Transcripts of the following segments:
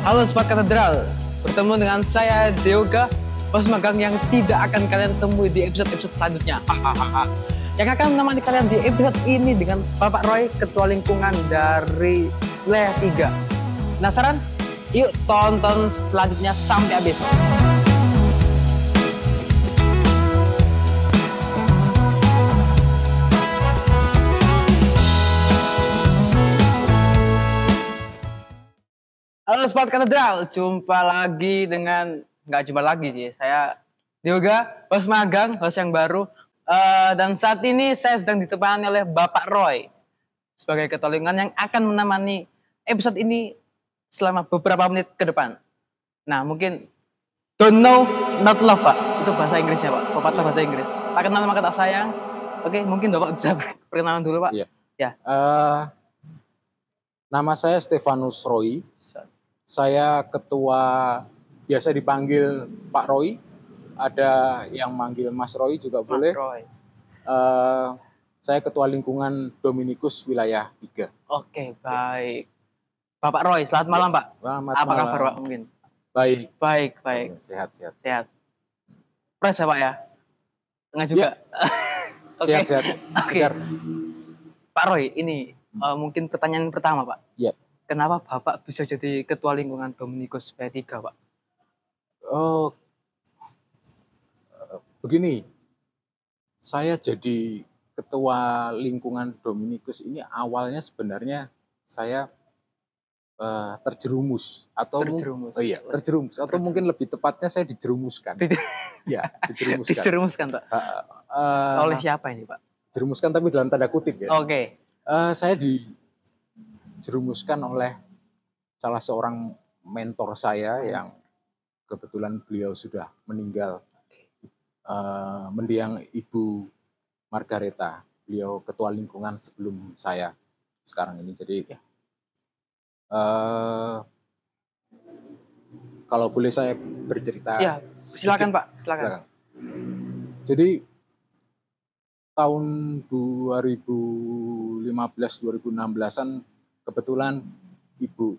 Halo Sobat Katedral, bertemu dengan saya Deoga, host magang yang tidak akan kalian temui di episode-episode selanjutnya. Yang akan menemani kalian di episode ini dengan Bapak Roy, Ketua Lingkungan dari wilayah 3. Penasaran? Yuk tonton selanjutnya sampai habis. Halo Sobat Katedral, jumpa lagi dengan, nggak jumpa lagi sih, saya Dioga, host magang, host yang baru. Dan saat ini saya sedang ditemani oleh Bapak Roy sebagai ketua lingkungan yang akan menemani episode ini selama beberapa menit ke depan. Nah mungkin don't know, not love Pak, itu bahasa Inggrisnya Pak, pepatah bahasa Inggris. Tak kenal maka tak sayang. Oke, mungkin Bapak bisa perkenalan dulu Pak. Iya. Ya. Nama saya Stefanus Roy. Saya ketua, biasa dipanggil Pak Roy. Ada yang manggil Mas Roy juga boleh. Mas Roy. Saya ketua lingkungan Dominikus wilayah 3. Oke, baik. Bapak Roy, selamat malam Pak. Selamat Apa malam. kabar Pak mungkin? Baik. Baik. Sehat. Sehat. Fresh ya Pak ya? Enggak juga? Ya. Sehat. Oke. Pak Roy, ini mungkin pertanyaan pertama Pak. Iya. Kenapa Bapak bisa jadi ketua lingkungan Dominikus P3 Pak? Oh, begini. Saya jadi ketua lingkungan Dominikus ini awalnya sebenarnya saya terjerumus atau terjerumus atau mungkin lebih tepatnya saya dijerumuskan. Ya, dijerumuskan. Dijerumuskan Pak. Oleh siapa ini Pak? Jerumuskan tapi dalam tanda kutip ya. Oke. Saya dijerumuskan oleh salah seorang mentor saya yang kebetulan beliau sudah meninggal, mendiang Ibu Margareta. Beliau ketua lingkungan sebelum saya sekarang ini. Jadi kalau boleh saya bercerita. Ya, silakan Pak, silakan. Jadi tahun 2015-2016an kebetulan Ibu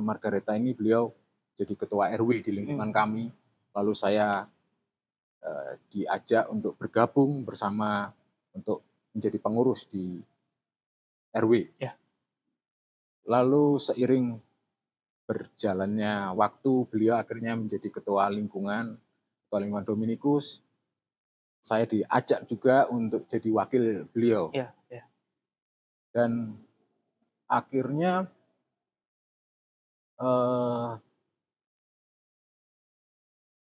Margareta ini beliau jadi ketua RW di lingkungan kami. Lalu saya diajak untuk bergabung bersama untuk menjadi pengurus di RW. Ya. Lalu seiring berjalannya waktu beliau akhirnya menjadi ketua lingkungan Dominikus. Saya diajak juga untuk jadi wakil beliau. Ya. Dan akhirnya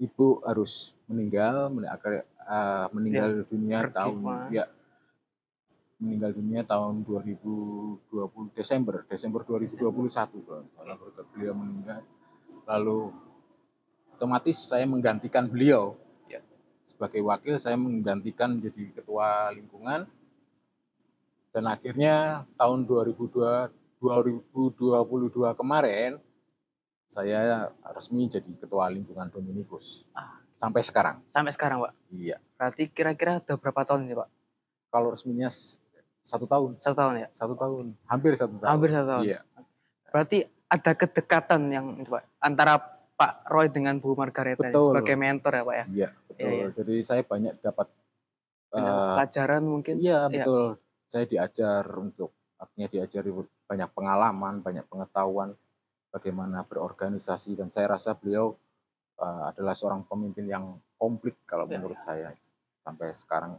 Ibu harus meninggal dunia tahun 2020 Desember 2021 kalau beliau meninggal. Lalu otomatis saya menggantikan beliau. Sebagai wakil saya menggantikan menjadi ketua lingkungan, dan akhirnya tahun 2022 kemarin saya resmi jadi ketua lingkungan Dominikus. Sampai sekarang. Sampai sekarang Pak? Iya. Berarti kira-kira udah berapa tahun ini Pak? Kalau resminya 1 tahun. 1 tahun ya? 1 tahun. Hampir 1 tahun. Hampir 1 tahun. Iya. Berarti ada kedekatan yang itu Pak, antara Pak Roy dengan Bu Margareta sebagai mentor ya Pak ya? Iya, betul. Iya. Jadi saya banyak dapat pelajaran mungkin. Iya, betul. Saya diajari banyak pengalaman, banyak pengetahuan bagaimana berorganisasi, dan saya rasa beliau adalah seorang pemimpin yang komplit kalau menurut saya. Sampai sekarang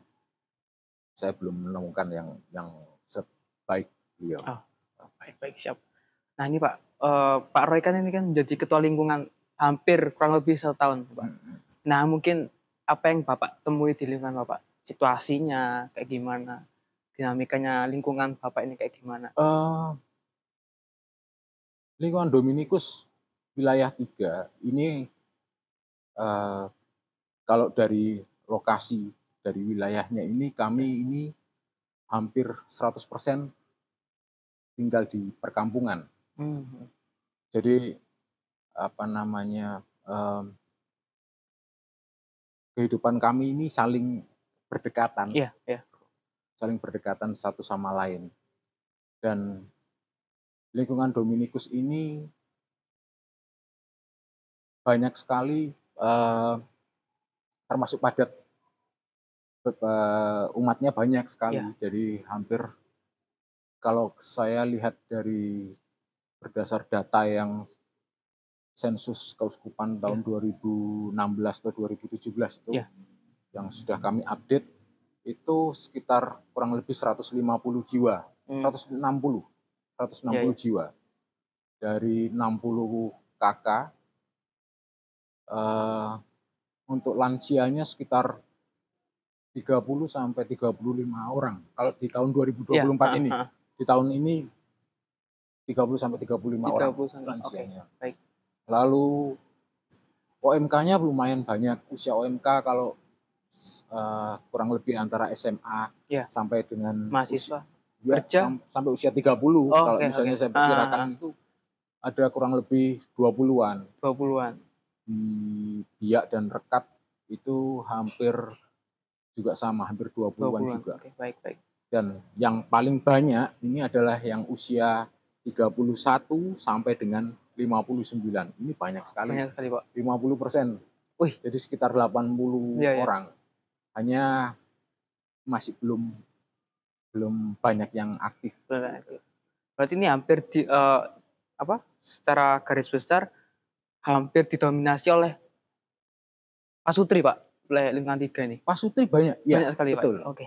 saya belum menemukan yang sebaik beliau. Baik, siap. Nah ini Pak, Pak Roy kan ini kan menjadi ketua lingkungan hampir kurang lebih 1 tahun Pak. Nah mungkin apa yang Bapak temui di lingkungan Bapak? Situasinya kayak gimana? Dinamikanya lingkungan Bapak ini kayak gimana? Lingkungan Dominikus wilayah 3 ini kalau dari lokasi dari wilayahnya ini, kami ini hampir 100% tinggal di perkampungan. Jadi kehidupan kami ini saling berdekatan. Iya. Saling berdekatan satu sama lain. Dan lingkungan Dominikus ini banyak sekali, termasuk padat, umatnya banyak sekali. Iya. Jadi hampir kalau saya lihat dari berdasar data yang sensus keuskupan tahun 2016 atau 2017 itu, Iya. yang sudah kami update, itu sekitar kurang lebih 150 jiwa, 160 Iya, iya. jiwa. Dari 60 kakak, untuk lansianya sekitar 30 sampai 35 orang. Kalau di tahun 2024 Iya, ini, di tahun ini 30 sampai 35 orang 30 sampai. Oke, lansianya. baik. Lalu OMK-nya lumayan banyak. Usia OMK kalau kurang lebih antara SMA Iya. sampai dengan Mahasiswa. ya, Kerja. sampai usia 30. Oh, Kalau oke, misalnya oke. saya perkirakan itu ada kurang lebih 20-an. 20-an. Di Biak dan Rekat itu hampir juga sama, hampir 20-an 20-an. juga. Oke, baik, baik. Dan yang paling banyak ini adalah yang usia 31 sampai dengan 59. Ini banyak sekali. Banyak sekali, Pak. 50%. Wih. Jadi sekitar 80 Iya, iya. orang. Hanya masih belum banyak yang aktif. Berarti ini hampir secara garis besar hampir didominasi oleh pasutri, Pak, oleh lingkungan 3 ini. Pasutri banyak, ya, Banyak sekali, betul. Pak. Oke.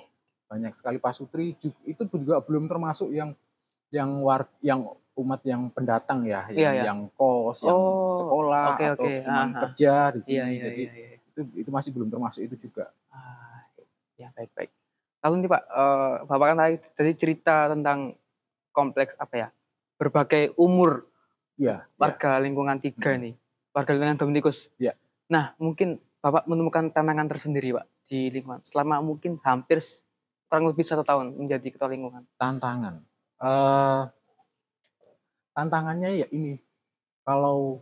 Banyak sekali pasutri. Itu juga belum termasuk yang umat yang pendatang ya, yang kos, yang sekolah atau cuma kerja di sini. Jadi itu masih belum termasuk itu juga. Ya, baik, baik. Lalu nih Pak, Bapak kan tadi cerita tentang kompleks berbagai umur warga lingkungan 3 nih, warga lingkungan Dominikus. Ya. Nah, mungkin Bapak menemukan tantangan tersendiri Pak di lingkungan selama mungkin hampir kurang lebih 1 tahun menjadi ketua lingkungan. Tantangannya ya ini, kalau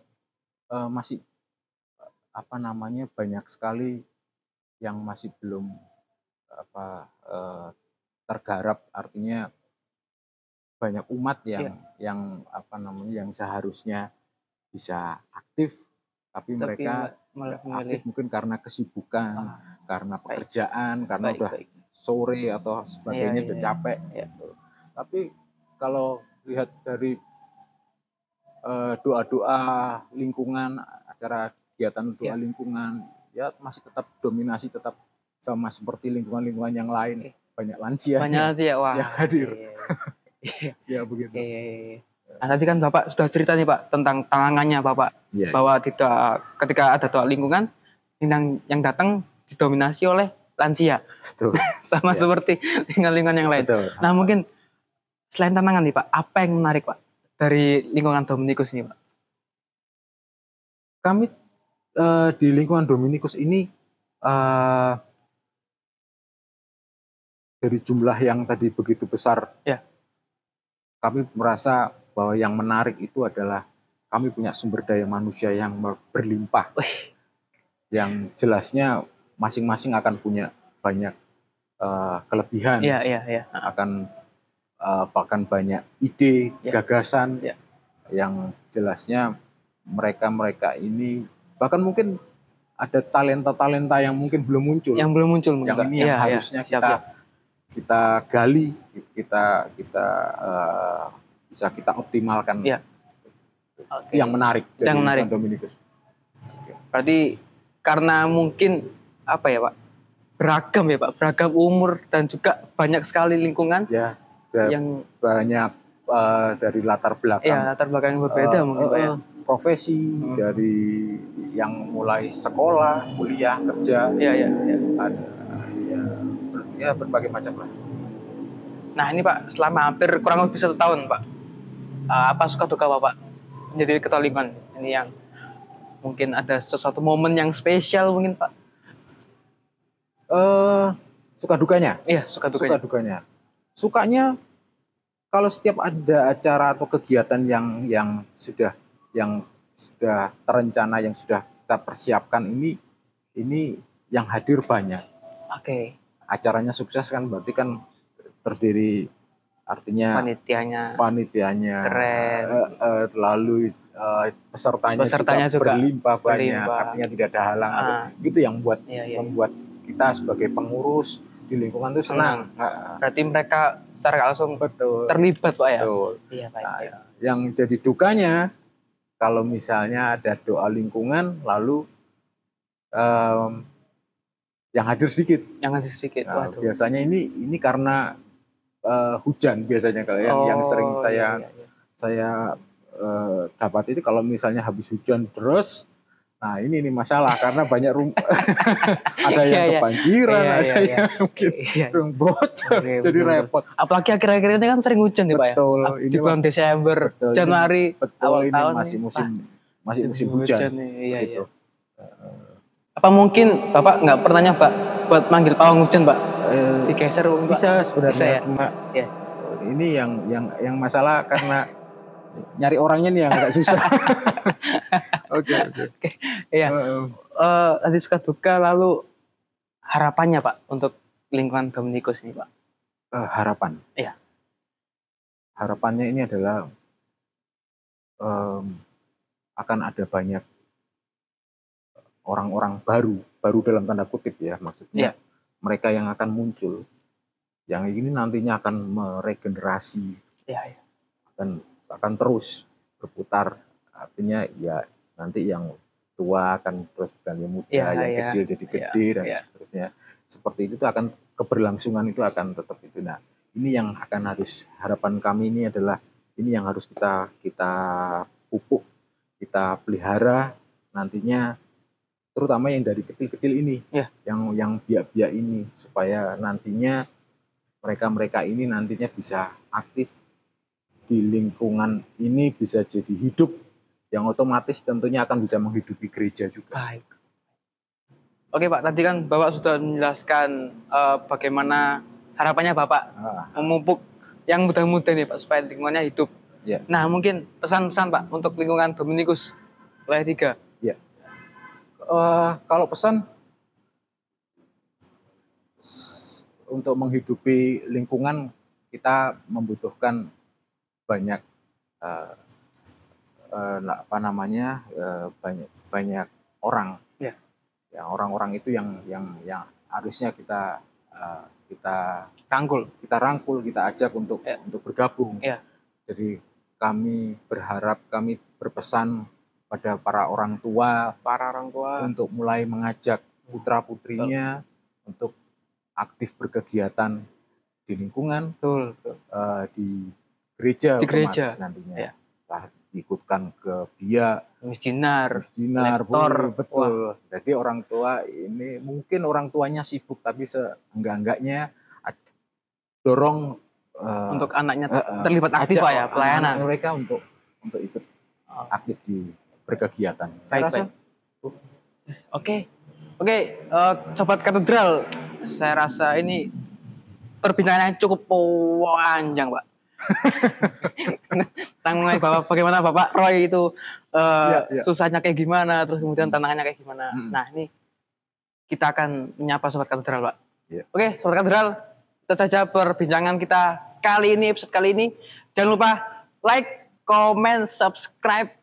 masih banyak sekali yang masih belum tergarap, artinya banyak umat yang seharusnya bisa aktif, tapi mereka aktif mungkin karena kesibukan, karena pekerjaan, karena udah sore atau sebagainya, udah capek. Tapi kalau lihat dari doa-doa lingkungan, acara kegiatan doa lingkungan, ya masih tetap dominasi, tetap sama seperti lingkungan-lingkungan yang lain. Banyak lansia yang hadir. Ya begitu. Nah, tadi kan Bapak sudah cerita nih Pak tentang tantangannya Bapak, bahwa ketika ada doa lingkungan, yang datang didominasi oleh lansia. Betul. Sama seperti lingkungan yang lain. Betul. Nah, mungkin selain tantangan nih Pak, apa yang menarik Pak dari lingkungan Dominikus ini Pak? Kami di lingkungan Dominikus ini dari jumlah yang tadi begitu besar, kami merasa bahwa yang menarik itu adalah kami punya sumber daya manusia yang berlimpah. Yang jelasnya masing-masing akan punya banyak kelebihan, akan bahkan banyak ide, gagasan, yang jelasnya mereka ini bahkan mungkin ada talenta-talenta yang mungkin belum muncul. Yang belum muncul, yang ini yang harusnya kita gali, kita bisa kita optimalkan. Yang menarik dari Dominikus. Berarti karena mungkin Pak, beragam ya Pak, beragam umur dan juga banyak sekali lingkungan yang banyak dari latar belakang. Latar belakang yang berbeda mungkin Pak ya. Profesi dari yang mulai sekolah, kuliah, kerja, ada berbagai macam lah. Nah ini Pak, selama hampir kurang lebih 1 tahun Pak, apa suka duka Bapak menjadi ketua lingkungan ini, yang mungkin ada sesuatu momen yang spesial mungkin Pak? Suka dukanya? Iya, suka dukanya. Sukanya kalau setiap ada acara atau kegiatan yang sudah terencana, yang sudah kita persiapkan, ini yang hadir banyak. Acaranya sukses kan berarti kan terdiri, artinya panitianya keren, lalu pesertanya juga berlimpah banyak, artinya tidak ada halangan. Itu yang membuat kita sebagai pengurus di lingkungan itu senang. Berarti mereka secara langsung terlibat Pak ya. Iya, Pak. Yang jadi dukanya kalau misalnya ada doa lingkungan lalu yang hadir sedikit. Biasanya ini karena hujan biasanya kalau yang sering saya dapat itu kalau misalnya habis hujan terus, nah ini masalah karena banyak ada yang kebanjiran, ada yang mungkin bocor, jadi repot. Apalagi akhir-akhir ini kan sering hujan nih Pak ya. Di bulan Desember, Januari, awal tahun masih musim hujan. Iya. Apa mungkin Bapak nggak pernah nyoba buat manggil pawang hujan Pak? Digeser bisa sebenarnya. Ya? Ini yang masalah karena nyari orangnya nih yang agak susah. Oke. Iya. Tadi suka duka, lalu harapannya Pak untuk lingkungan Dominikus ini Pak? Harapan. Iya. Harapannya ini adalah akan ada banyak orang-orang baru dalam tanda kutip ya, maksudnya mereka yang akan muncul, yang ini nantinya akan meregenerasi, akan terus berputar, artinya ya nanti yang tua akan terus yang muda, yang kecil jadi gede dan seterusnya. Seperti itu akan keberlangsungan itu akan tetap itu. Nah, ini yang akan harus harapan kami ini adalah ini yang harus kita pupuk, kita pelihara nantinya. Terutama yang dari kecil-kecil ini, yang biak-biak ini, supaya nantinya mereka ini nantinya bisa aktif di lingkungan ini, bisa jadi hidup, yang otomatis tentunya akan bisa menghidupi gereja juga. Baik. Oke Pak, tadi kan Bapak sudah menjelaskan bagaimana harapannya Bapak memupuk yang muda-muda nih Pak, supaya lingkungannya hidup. Nah mungkin pesan-pesan Pak untuk lingkungan Dominikus Wilayah 3. Kalau pesan untuk menghidupi lingkungan kita membutuhkan banyak banyak orang. Ya, orang-orang itu yang harusnya kita rangkul, kita ajak untuk bergabung. Jadi kami berpesan pada para orang tua untuk mulai mengajak putra-putrinya untuk aktif berkegiatan di lingkungan, di gereja, nantinya. Ikutkan ke biak, misdinar, lektor, betul. Jadi orang tua ini mungkin orang tuanya sibuk, tapi seenggak-enggaknya dorong untuk anaknya terlibat aktif ya, pelayanan mereka untuk ikut aktif di berkegiatan. Baik. Oke, Sobat Katedral, saya rasa ini perbincangannya cukup panjang, Pak. Tentang bagaimana Bapak Roy itu susahnya kayak gimana, terus kemudian tantangannya kayak gimana. Nah, ini kita akan menyapa Sobat Katedral, Pak. Oke, Sobat Katedral, itu saja perbincangan kita episode kali ini. Jangan lupa like, comment, subscribe,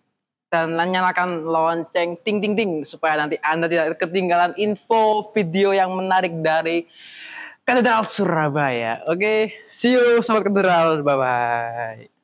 dan nyalakan lonceng ting supaya nanti Anda tidak ketinggalan info video yang menarik dari Katedral Surabaya. Oke, see you Sobat Katedral, bye-bye.